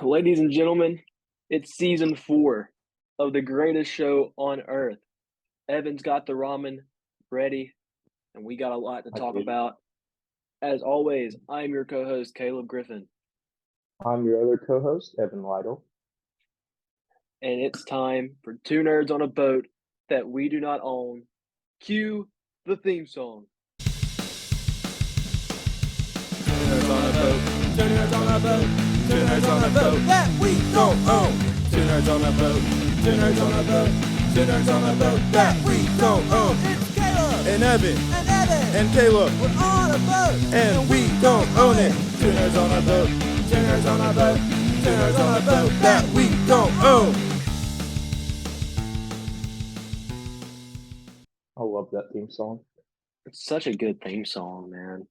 Ladies and gentlemen, it's season 4 of the greatest show on earth. Evan's got the ramen ready, and we got a lot to I talk did. about. As always, I'm your co-host, Caleb Griffin, I'm your other co-host, Evan Lytle. and it's time for Two Nerds on a Boat that we do not own. Cue the theme song. Two nerds on a boat, two nerds on a boat, two nerds on a boat that we don't own. Two nerds on a boat, two nerds on a boat, two nerds on a boat that we don't own. It's Caleb and Evan and Caleb. We're on a boat and we don't own it. Two nerds on a boat, two nerds on a boat, two nerds on a boat that we don't own. I love that theme song. It's such a good theme song, man.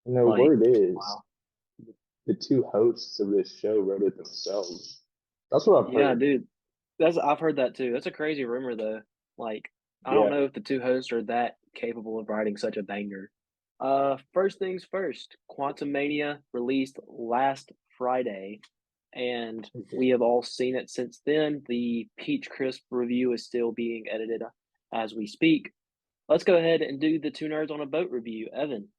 You know, Like, word is, wow. the two hosts of this show wrote it themselves. That's what I've Yeah, heard. dude. I've heard that too. That's a crazy rumor though. Like, I don't Yeah. know if the two hosts are that capable of writing such a banger. First things first, Quantumania released last Friday, and we have all seen it since then. The Peach Crisp review is still being edited as we speak. Let's go ahead and do the Two Nerds on a Boat review. Evan,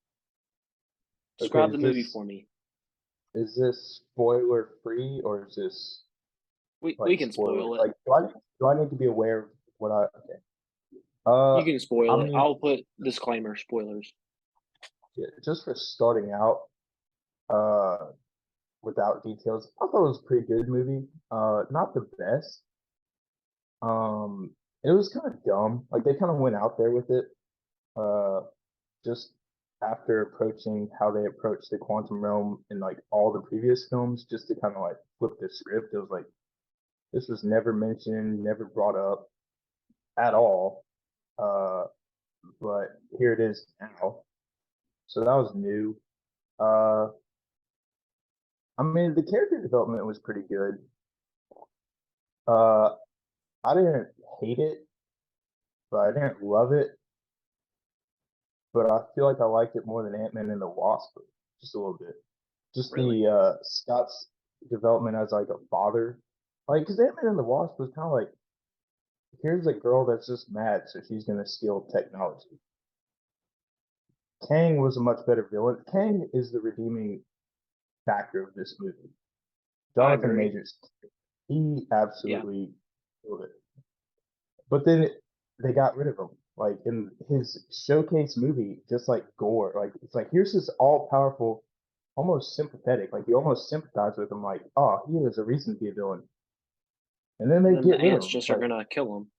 describe Okay, the movie for me. is this spoiler free or is this We like can spoiler? spoil it. Like, do I need to be aware of what I? Okay. You can spoil I it. mean, I'll put disclaimer spoilers. yeah, just for starting out, without details, I thought it was a pretty good movie. Not the best. It was kind of dumb. Like they kind of went out there with it. Uh, just after approaching how they approached the quantum realm in like all the previous films, just to kind of like flip the script. It was like this was never mentioned, never brought up at all. Uh, but here it is now. So that was new. Uh, I mean, the character development was pretty good. Uh, I didn't hate it, but I didn't love it. But I feel like I liked it more than Ant-Man and the Wasp, just a little bit. Just Really? the Scott's development as like a father, like because Ant-Man and the Wasp was kind of like, here's a girl that's just mad, so she's gonna steal technology. Kang was a much better villain. Kang is the redeeming factor of this movie. I Jonathan agree. Majors, he Yeah. absolutely killed it. But then they got rid of him. Like in his showcase movie, just like Gore, like it's like here's this all powerful, almost sympathetic, like you almost sympathize with him, like, oh, he has a reason to be a villain. And then And they then the get rid of ants him. just are Like gonna kill him.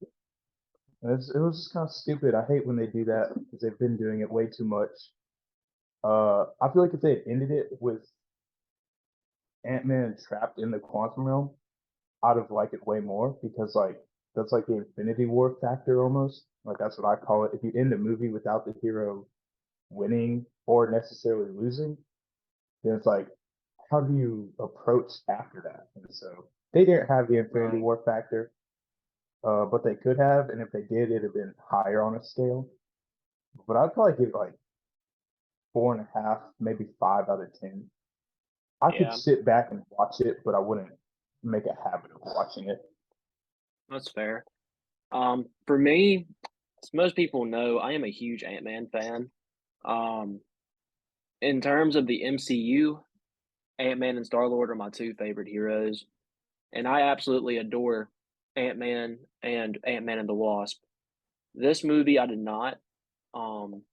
it was just kind of stupid. I hate when they do that because they've been doing it way too much. I feel like if they had ended it with Ant-Man trapped in the quantum realm, I'd have liked it way more because like that's like the Infinity War factor almost. Like that's what I call it. If you end a movie without the hero winning or necessarily losing, then it's like, how do you approach after that? And so they didn't have the Infinity Right. War factor, but they could have, and if they did, it'd have been higher on a scale. But I'd probably give it like 4.5, maybe 5 out of 10. I could Yeah, sit back and watch it, but I wouldn't make a habit of watching it. that's fair. For me, as most people know, I am a huge Ant-Man fan. Um, in terms of the MCU, Ant-Man and Star-Lord are my two favorite heroes, and I absolutely adore Ant-Man and Ant-Man and the Wasp. This movie, I did not. Um,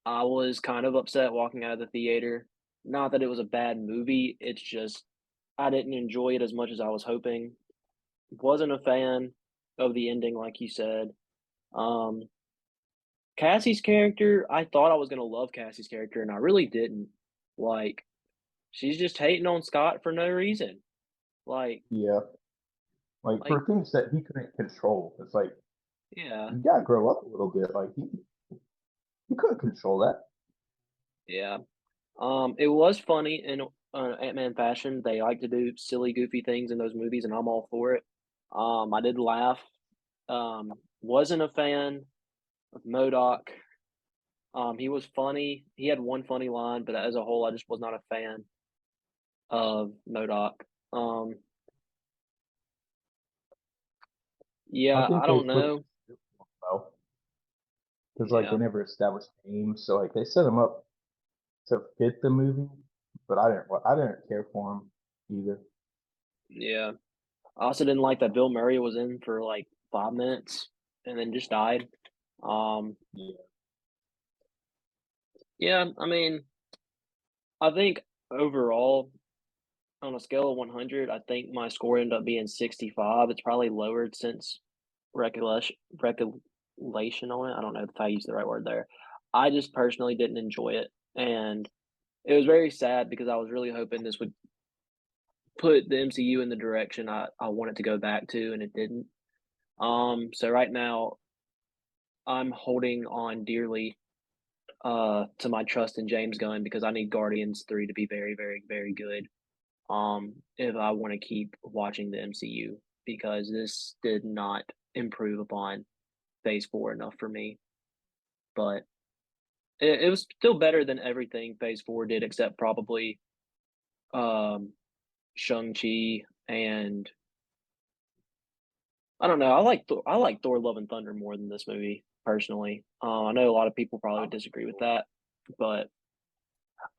I was kind of upset walking out of the theater. Not that it was a bad movie, it's just I didn't enjoy it as much as I was hoping. Wasn't a fan of the ending, like you said. Um, Cassie's character, I thought I was gonna love Cassie's character, and I really didn't. Like, she's just hating on Scott for no reason. Like, Yeah, like like, for things that he couldn't control, it's like yeah, you gotta grow up a little bit. Like he couldn't control that. yeah. It was funny in Ant-Man fashion. They like to do silly, goofy things in those movies, and I'm all for it. I did laugh. Wasn't a fan of Modoc. He was funny. He had one funny line, but as a whole, I just was not a fan of Modoc. Um, I yeah, think I they don't flipped know. it well because like they Yeah, never established names, so like they set them up to fit the movie, but I didn't care for them either. yeah. I also didn't like that Bill Murray was in for like 5 minutes and then just died. Um, Yeah, yeah, I mean, I think overall, on a scale of 100, I think my score ended up being 65. It's probably lowered since recollection on it. I don't know if I used the right word there. I just personally didn't enjoy it, and it was very sad because I was really hoping this would put the MCU in the direction I wanted to go back to, and it didn't. So right now I'm holding on dearly to my trust in James Gunn because I need Guardians 3 to be very, very, very good. If I want to keep watching the MCU because this did not improve upon Phase 4 enough for me. But it was still better than everything Phase 4 did, except probably um, Shang-Chi and I don't know. I like Thor: Love and Thunder more than this movie personally. I know a lot of people probably would disagree with that, but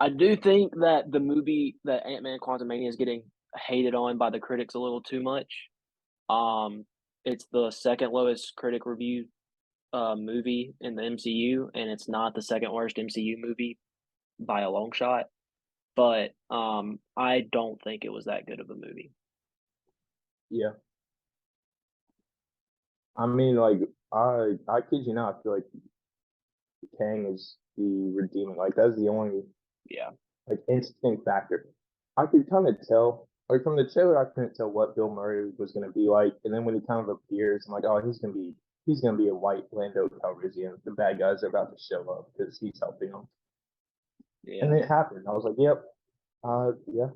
I do think that the movie that Ant-Man: Quantumania is getting hated on by the critics a little too much. Um, it's the second lowest critic review movie in the MCU, and it's not the second worst MCU movie by a long shot. But I don't think it was that good of a movie. yeah. I mean, like I kid you not, I feel like Kang is the redeeming. Like that's the only Yeah, like interesting factor. I could kind of tell, like from the trailer, I couldn't tell what Bill Murray was going to be like, and then when he kind of appears, I'm like, oh, he's gonna be a white Lando Calrissian. The bad guys are about to show up because he's helping them, and yeah, then it happened. I was like, yep, yeah.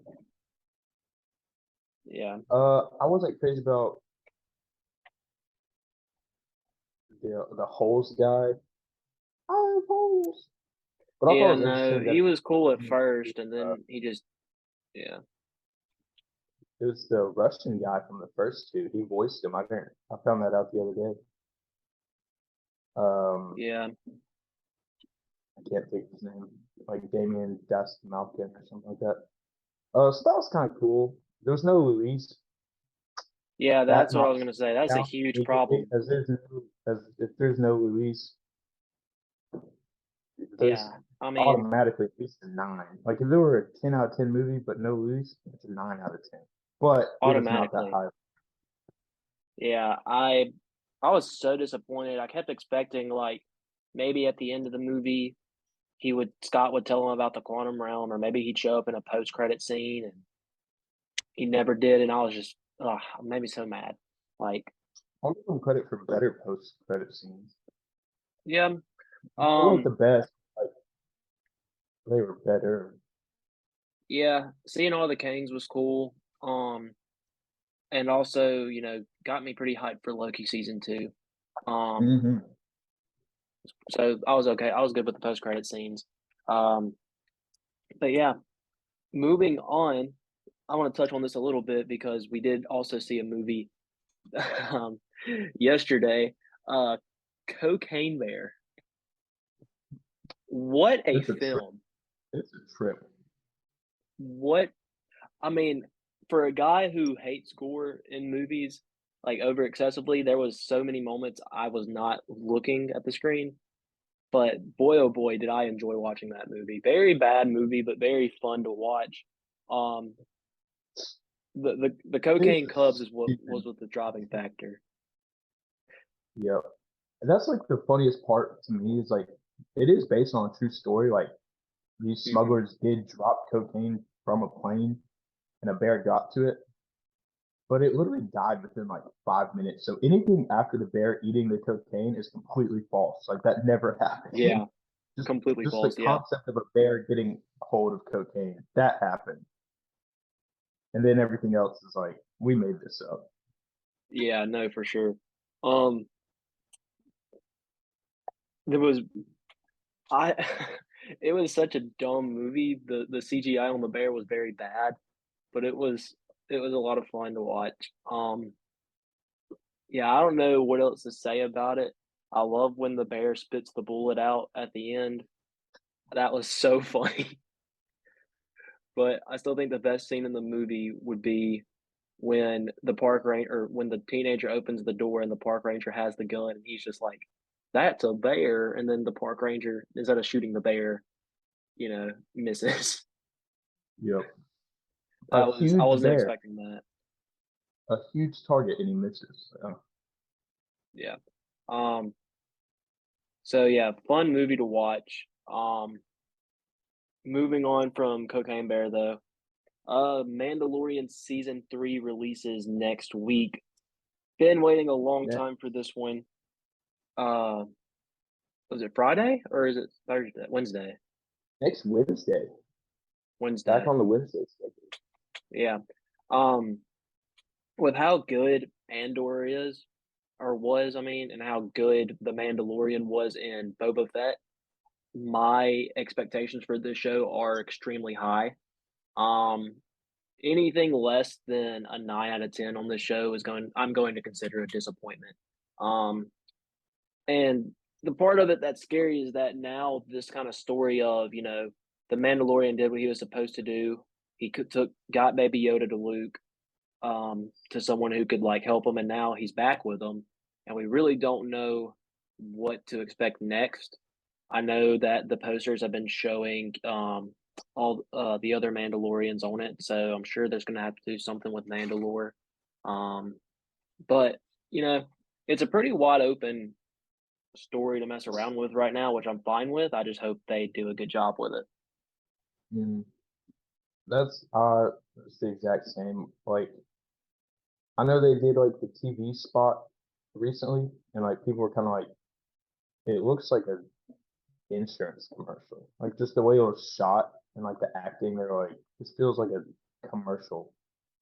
yeah, I wasn't crazy about the holes guy. I have holes, but I thought yeah. it was No, interesting that he was cool at it first, and uh, then he just yeah, it was the Russian guy from the first two. He voiced him. I found that out the other day. Um, yeah, I can't think of his name. Like Damien Das Malkin or something like that. So that was kind of cool. There was no Luis. yeah. That That's what I was knocks gonna say. That's a down huge immediately problem. as if there's no Luis, there's Yeah, I mean, automatically at least a 9. Like if there were a 10 out of 10 movie but no Luis, it's a 9 out of 10. But it was not that automatically. high. Yeah, I was so disappointed. I kept expecting like maybe at the end of the movie Scott would tell him about the quantum realm, or maybe he'd show up in a post credit scene, and he never did. And I was just, made me so mad. Like, I'll give them credit for better post credit scenes. yeah, They weren't the um, best. Like they were better. yeah, seeing all the Kangs was cool. And also, got me pretty hyped for Loki season 2. Um, Hmm. so I was okay. I was good with the post credit scenes. Um, but yeah, moving on, I want to touch on this a little bit because we did also see a movie um, yesterday. Uh, Cocaine Bear. What a It's a trip. film! It's a trip. What I mean, for a guy who hates gore in movies like over excessively, there was so many moments I was not looking at the screen. But boy, oh boy, did I enjoy watching that movie. Very bad movie, but very fun to watch. Um, the It's cocaine a cubs is what stupid. was with the driving factor. Yep. And that's like the funniest part to me is like it is based on a true story. Like these Hmm. smugglers did drop cocaine from a plane and a bear got to it, but it literally died within like 5 minutes. So anything after the bear eating the cocaine is completely false. Like that never happened. Yeah, just completely just the false. Yeah, concept of a bear getting hold of cocaine that happened, and then everything else is like we made this up. yeah, no, for sure. Um, there was I. It was such a dumb movie. The CGI on the bear was very bad, but it was It was a lot of fun to watch. Yeah, I don't know what else to say about it. I love when the bear spits the bullet out at the end. That was so funny. But I still think the best scene in the movie would be when the park ranger or when the teenager opens the door and the park ranger has the gun and he's just like, "That's a bear," and then the park ranger, instead of shooting the bear, misses. Yep. A That was I huge wasn't bear, expecting that. a huge target, and he misses. So, Yeah. Um, so yeah, fun movie to watch. Moving on from Cocaine Bear though. Mandalorian season 3 releases next week. Been waiting a long yeah, time for this one. Uh, was it Friday or is it Thursday? Wednesday. next Wednesday. Back Wednesday. on the Wednesday schedule. Yeah. Um, with how good Andor is, or was, I mean, and how good The Mandalorian was in Boba Fett, my expectations for this show are extremely high. Um, anything less than a 9 out of 10 on this show I'm going to consider a disappointment. Um, and the part of it that's scary is that now this kind of story of, the Mandalorian did what he was supposed to do. He got Baby Yoda to Luke, to someone who could like help him, and now he's back with them, and we really don't know what to expect next. I know that the posters have been showing all the other Mandalorians on it, so I'm sure there's going to have to do something with Mandalore. Um, but it's a pretty wide open story to mess around with right now, which I'm fine with. I just hope they do a good job with it. Mm, it's the exact same. Like, I know they did like the TV spot recently, and like people were kind of like, it looks like a insurance commercial. Like just the way it was shot and like the acting, they're like, this feels like a commercial.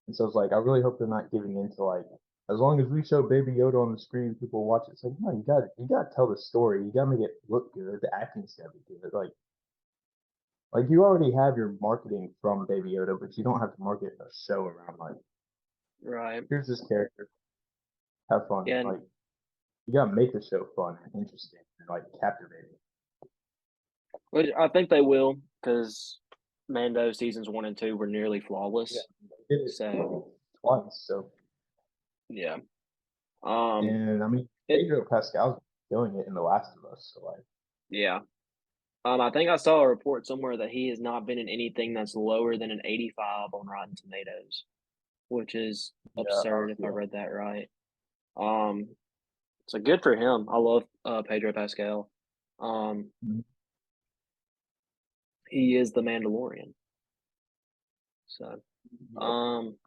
And so it's like, I really hope they're not giving into like, as long as we show Baby Yoda on the screen, people watch it. It's like, no, you gotta tell the story. You gotta make it look good. The acting's gotta be good. Like you already have your marketing from Baby Yoda, but you don't have to market a show around like, Right. here's this character, have fun. Yeah, and Like you gotta make the show fun and interesting and like captivating. which I think they will, because Mando seasons 1 and 2 were nearly Yeah, flawless. they did it So twice. So, yeah. Um and I mean, it Pedro Pascal's doing it in The Last of Us. So like, yeah. I think I saw a report somewhere that he has not been in anything that's lower than an 85 on Rotten Tomatoes, which is yeah, absurd if I yeah. read that right. Um, so good for him. I love Pedro Pascal. Um, Mhm. he is the Mandalorian. So, Yep. um,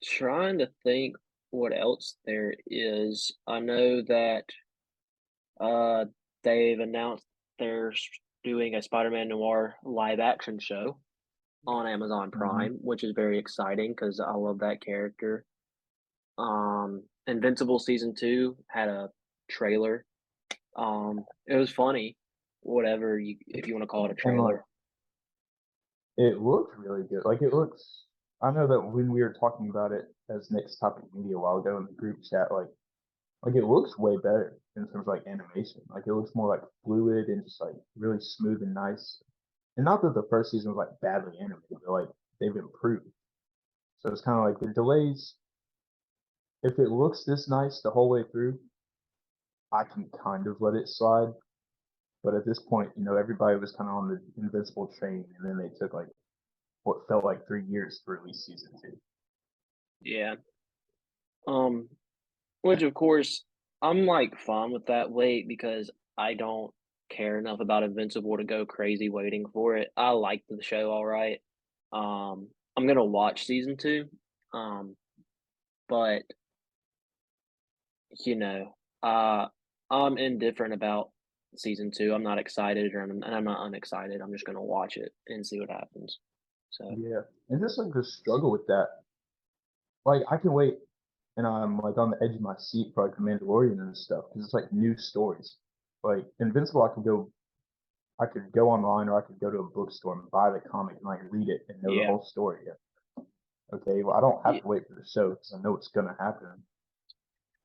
trying to think what else there is. I know that uh they've announced they're doing a Spider-Man Noir live action show on Amazon Mhm. Prime, which is very exciting because I love that character. Invincible season 2 had a trailer. It was funny, whatever if you want to call it a And like, trailer. it looked really good. Like it looks. I know that when we were talking about it as next topic media a while ago in the group chat, like it looks way better in terms of like animation. Like it looks more like fluid and just like really smooth and nice. And not that the first season was like badly animated, but like they've improved. So it's kind of like the delays. If it looks this nice the whole way through, I can kind of let it slide. But at this point, everybody was kind of on the Invincible train, and then they took like what felt like 3 years to release season two. Yeah. Um, which of course I'm like fine with that wait because I don't care enough about Invincible to go crazy waiting for it. I like the show all right. I'm gonna watch season 2. Um, but you know, uh, I'm indifferent about season 2. I'm not excited and I'm not unexcited. I'm just gonna watch it and see what happens. So Yeah, and just like the struggle with that, like I can wait, and I'm like on the edge of my seat for like the Mandalorian and stuff because it's like new stories. Like Invincible, I could go online or I could go to a bookstore and buy the comic and like read it and know the yeah, whole story. Yeah. okay, well, I don't have Yeah, to wait for the show because I know it's gonna happen.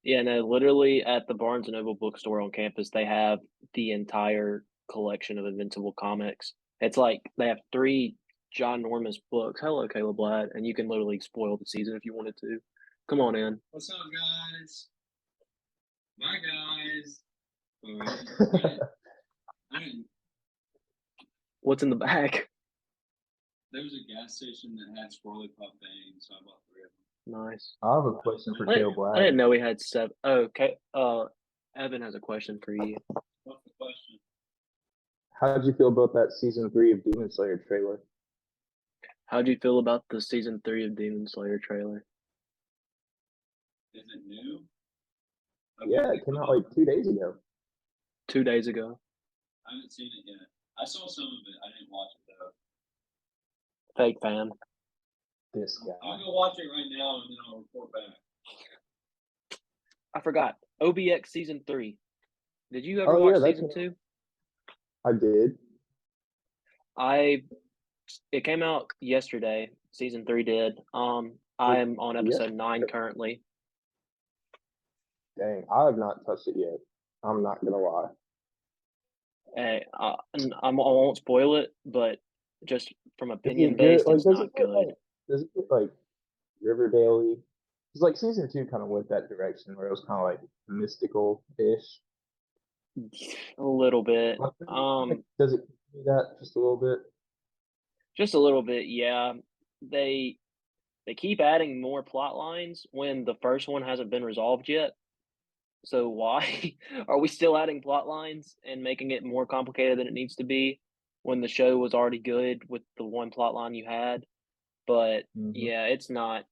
yeah, no, literally at the Barnes and Noble bookstore on campus, they have the entire collection of Invincible comics. It's like they have 3 John Normus books. Hello, Caleb Blatt, and you can literally spoil the season if you wanted to. Come on in. What's up, guys? My guys. I didn't. What's in the bag? There was a gas station that had Swirly Pop bangs, so I bought 3 of them. Nice. I have a question for I Caleb didn't, I Black. didn't know we had 7. Oh, okay. Evan has a question for you. What's the question? How did you feel about that season 3 of Demon Slayer trailer? How'd you feel about the season 3 of Demon Slayer trailer? Is it new? Yeah, it came out like 2 days ago. 2 days ago. I haven't seen it yet. I saw some of it. I didn't watch it though. Fake fan. This guy. I'll go watch it right now and then I'll report back. I forgot. OBX season 3. Did you ever Oh, watch yeah, that's season 2? I did. It came out yesterday. Season 3 did. I'm on episode 9 currently. Dang, I have not touched it yet. I'm not gonna lie. Hey, I won't spoil it, but just from Is opinion it good? based, Like, it's does not it get good. like does it get like Riverdale-y? Because like season 2 kind of went that direction where it was kind of like mystical-ish. A little bit. Does it do that just a little bit? Just a little bit, yeah. They keep adding more plot lines when the first one hasn't been resolved yet. So why are we still adding plot lines and making it more complicated than it needs to be when the show was already good with the one plot line you had? But yeah, it's not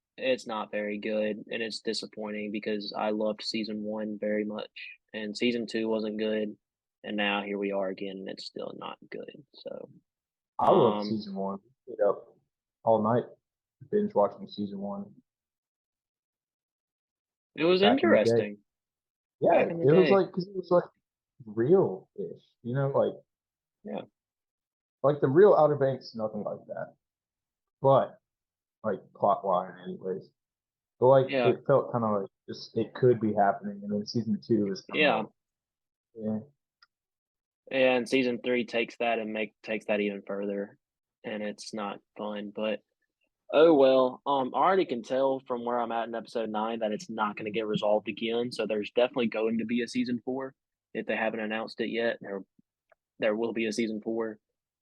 very good, and it's disappointing because I loved season 1 very much, and season 2 wasn't good, and now here we are again, and it's still not good. So I love season 1. Stayed up all night binge watching season 1. it was Back in the day. interesting. Yeah, Back in the it was day. like because it was like real-ish, you know, like Yeah. like the real Outer Banks, nothing like that. But like plot line, anyways. But like Yeah. it felt kind of like just it could be happening, and then season 2 is kind of like, And season 3 takes that and even further, and it's not fun. But oh well. I already can tell from where I'm at in episode 9 that it's not going to get resolved again. So there's definitely going to be a season 4 if they haven't announced it yet. There will be a season 4.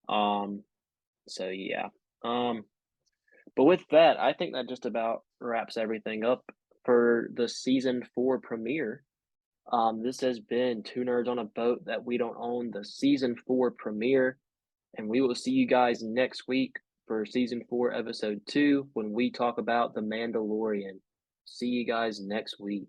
So yeah. But with that, I think that just about wraps everything up for the season 4 premiere. This has been 2 Nerds on a Boat That We Don't Own, the season 4 premiere, and we will see you guys next week for season 4, episode 2, when we talk about The Mandalorian. See you guys next week.